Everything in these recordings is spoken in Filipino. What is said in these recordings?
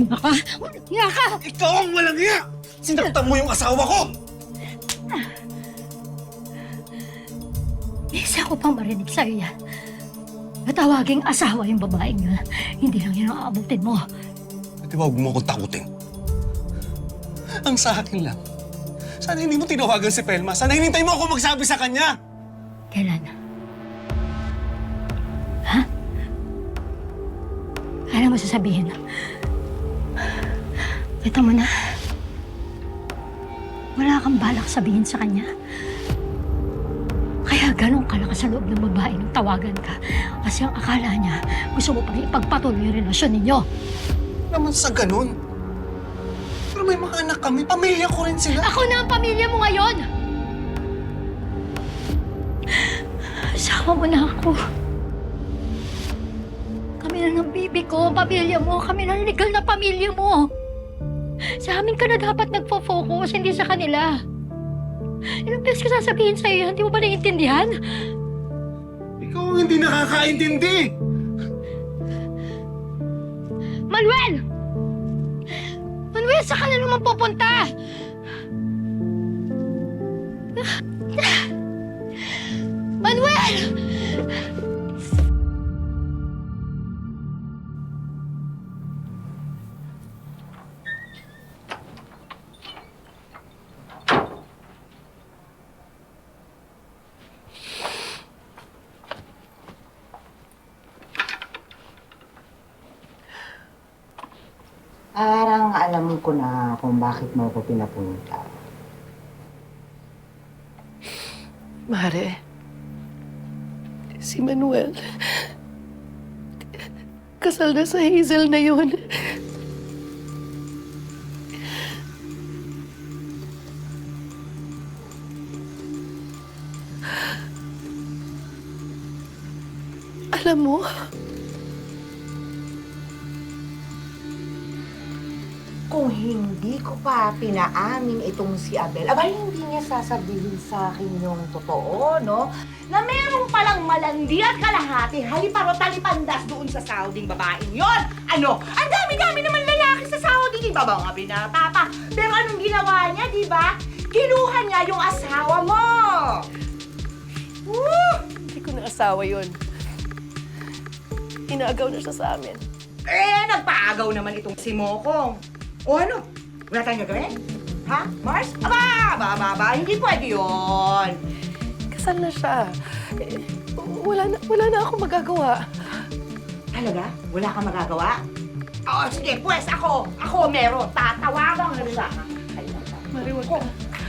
hiya ka! Walang hiya ka! Ikaw ang walang hiya! Sinaktan mo yung asawa ko! Isa ko pang marinig sa'yo yan. Natawaging asawa yung babaeng yun. Hindi lang yan ang aabutin mo. Di ba huwag mo akong takutin? Ang sa akin lang, sana hindi mo tinawagan si Pelma. Sana hinintay mo ako magsabi sa kanya. Kailan? Ha? Ano mo sasabihin? Kita mo na. Wala kang balak sabihin sa kanya. Kaya ganun kalakas sa loob ng babae nung tawagan ka. Kasi ang akala niya, gusto mo pang ipagpatuloy yung relasyon ninyo. Naman sa ganun. Pero may mga anak kami, pamilya ko rin sila. Ako na ang pamilya mo ngayon! Asawa mo na ako. Kami na ng bibi ko, pamilya mo. Kami na legal na pamilya mo. Sa amin ka na dapat nagpo-focus, hindi sa kanila. Ilang beses ko sasabihin sa'yo yan, di mo ba naiintindihan? Ikaw ang hindi nakakaintindi. Manuel! Manuel, saan ka na naman pupunta? Manuel! Parang alam ko na kung bakit mo ko pinapunta. Mare, si Manuel, kasal na sa Hazel na yun. Alam mo, Kung hindi ko pa pinaamin itong si Abel, aba hindi niya sasabihin sa akin yung totoo, no? Na meron palang malandi at kalahati, haliparo talipandas doon sa Sauding babaeng yon. Ano? Ang dami-dami naman lalaki sa Saudi, di ba mga binata pa? Pero anong ginawa niya, di ba? Kinuha niya yung asawa mo! Woo! hindi ko na asawa yun. Inaagaw na siya sa amin. Nagpaagaw naman itong si Mokong. O ano? Wala tayong gagawin? Ha? Mars? Aba, hindi pwede yun. Kasal na siya. Wala na akong magagawa. Talaga? Wala kang magagawa? Oo, sige, pues ako meron. Tatawagan na nila. Mariwag ka.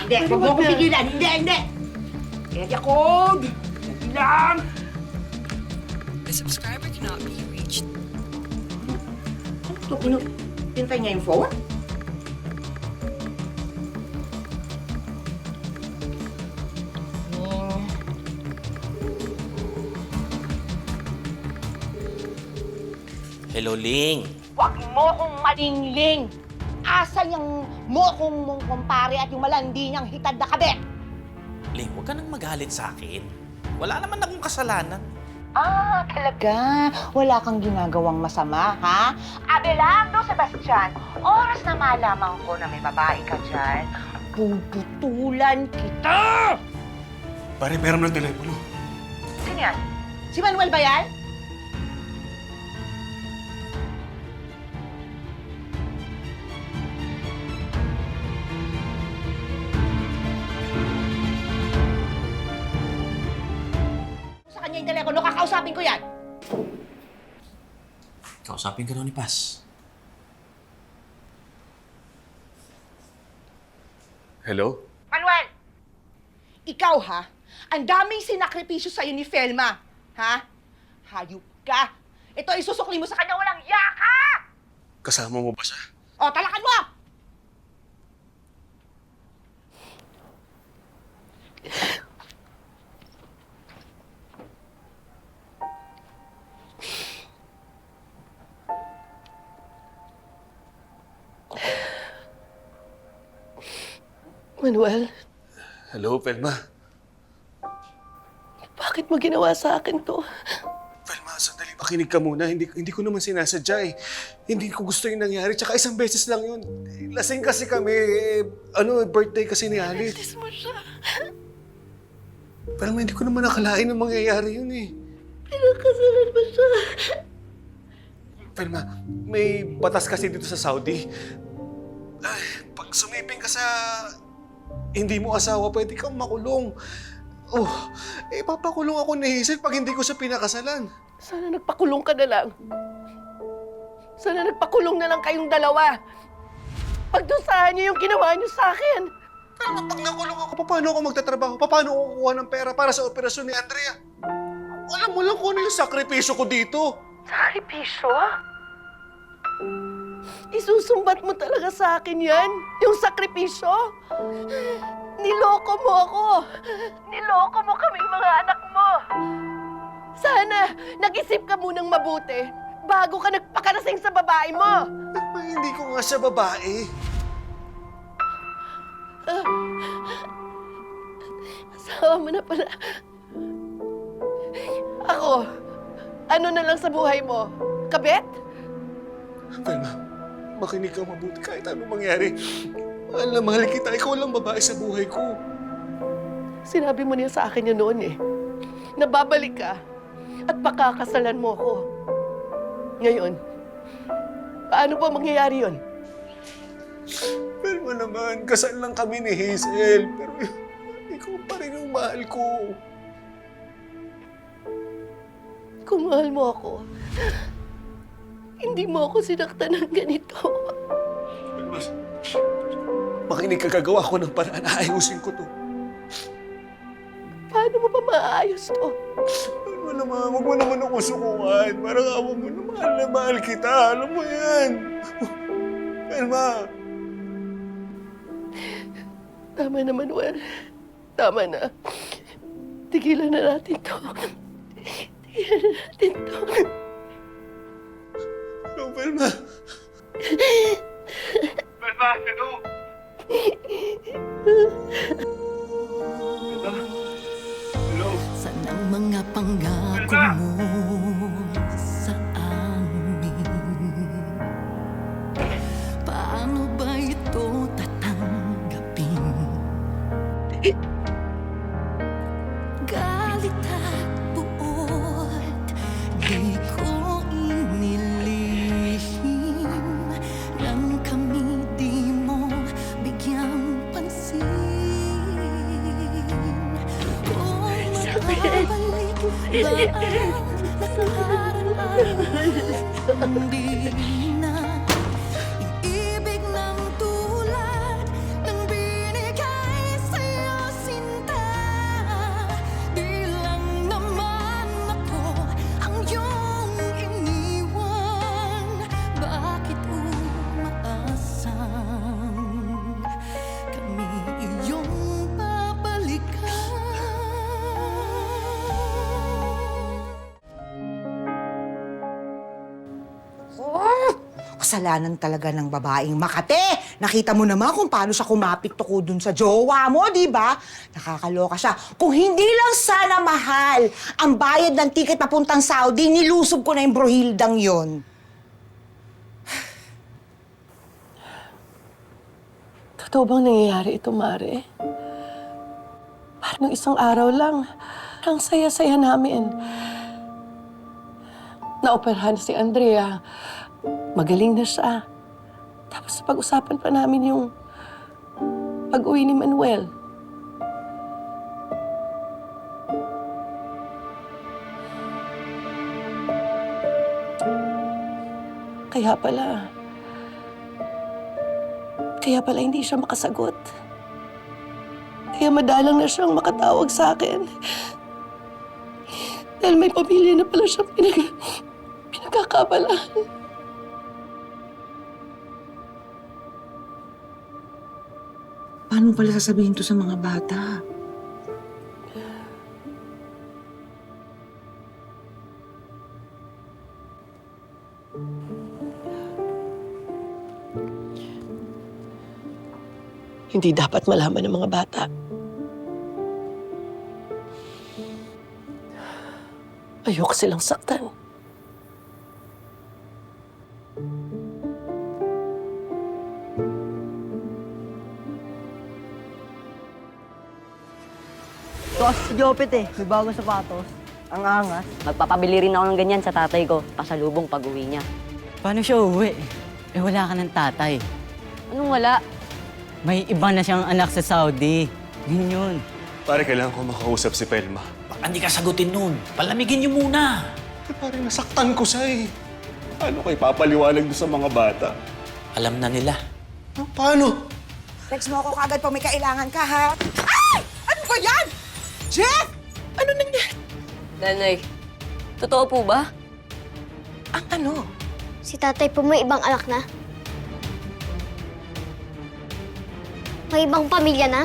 Hindi, huwag mo akong pigilan. Hindi. Area code. Hindi lang. The subscriber cannot be reached. Ano ito? Pintay niya yung phone? Hello, Ling. Huwag mo kong malingling. Asan yung mokong mong kumpare at yung malandi niyang hitad na kabet? Ling, huwag ka nang magalit sa akin. Wala naman akong kasalanan. Talaga? Wala kang ginagawang masama, ha? Abelardo Sebastian, oras na malaman ko na may babae ka dyan, puputulan kita! Pare, meron ng telepono. Sino yan? Si Manuel ba yan? Sa kanya yung telepono, kakausapin ko yan! Kausapin ka daw ni Paz. Hello? Manuel! Ikaw, ha? Ang daming sinakripisyo sa'yo ni Felma. Ha? Hayop ka. Ito ay susukli mo sa kanya, walang yaka! Kasama mo ba siya? O, talakan mo! Manuel, Hello, Pelma. bakit mo ginawa sa akin to? Pelma, sandali Pakinig ka muna. Hindi ko naman sinasadya eh. Hindi ko gusto yung nangyari. Tsaka isang beses lang yun. Lasing kasi kami. Birthday kasi ni Alice. Tis mo siya. Pero hindi ko naman nakalain na mangyayari yun eh. Pinakasalan ba siya? Pelma, may batas kasi dito sa Saudi. Ay, pag sumiping ka sa hindi mo asawa, pwede kang makulong. Papakulong ako ni Hazel pag hindi ko siya pinakasalan. Sana nagpakulong ka na lang. Sana nagpakulong na lang kayong dalawa. Pagdusahan niyo yung ginawa niyo sa akin. Pero pag nakulong ako, paano ako magtatrabaho? Paano ako kukuha ng pera para sa operasyon ni Andrea? Alam mo lang kung ano yung sakripisyo ko dito. Sakripisyo? Isusumbat mo talaga sa akin yan? Yung sakripisyo? Niloko mo ako. Niloko mo kaming mga anak mo. Sana nag-isip ka munang mabuti bago ka nagpakarasing sa babae mo. Hindi ko nga siya babae. Asawa mo na pala. Ako, ano na lang sa buhay mo? Kabet? Pelma, makinig ka mabuti kahit ano mangyari. Mahal na mahal kita. Ikaw lang babae sa buhay ko. Sinabi mo niya sa akin yun noon eh. Nababalik ka at pakakasalan mo ako. Ngayon, paano ba mangyayari yun? Pelma naman, kasal lang kami ni Hazel. Pero ikaw pa rin yung mahal ko. Kung mahal mo ako, hindi mo ako sinaktan ng ganito. Makinig ka, gagawa ko ng paraan. Aayusin ko to. Paano mo pa maayos to? Huwag mo naman ako sukuan. Parang awa mo na mahal kita. Alam mo yan. Pelma. Tama na, Manuel. Tama na. Tigilan na natin to. Tigilan na natin to. No, Pelma. Pelma, ito. Hello? Saan ang mga pangako mo sa amin? Paano ba ito tatanggapin? Galit at buot, di ko inilihim nang kami di mo bigyang pansin. Kung mababalik ba ang nakaraan, hindi na ibig ng tulad ng binigay sa'yo, sinta. Di lang naman ako ang iyong iniwan. Bakit umaasang kami iyong babalikan? Kasalanan talaga ng babaeng Makate. Nakita mo naman kung paano siya kumapit tuko dun sa jowa mo, di ba? Nakakaloka siya. Kung hindi lang sana mahal ang bayad ng tiket papuntang Saudi, nilusob ko na yung brohildang yon. Totoo bang nangyayari ito, Mare? Parang isang araw lang. Ang saya-saya namin. Naoperahan si Andrea. Magaling na siya. Tapos pag-usapan pa namin yung pag-uwi ni Manuel. Kaya pala hindi siya makasagot. Kaya madalang na siyang makatawag sa akin. Dahil may pamilya na pala siyang pinagkakabalaan. Paano pala sasabihin to sa mga bata? Hindi dapat malaman ng mga bata. Ayoko silang saktan. Jopet eh. May bagong sapatos. Ang angas. Magpapabili rin ako ng ganyan sa tatay ko, pasalubong pag-uwi niya. Paano siya uwi? Eh wala ka ng tatay. Anong wala? May iba na siyang anak sa Saudi. Yun yun. Pare, kailangan ko makausap si Pelma. Baka hindi ka sagutin nun. Palamigin niyo muna. Eh, pare, nasaktan ko siya eh. Paano kayo papaliwanag doon sa mga bata? Alam na nila. Ah, paano? Text mo ako kagad pag may kailangan ka, ha? Ay! Ano ba yan? Jeff! Ano nangyari? Nanay, totoo po ba? Ang ano? Si tatay po may ibang anak na? May ibang pamilya na?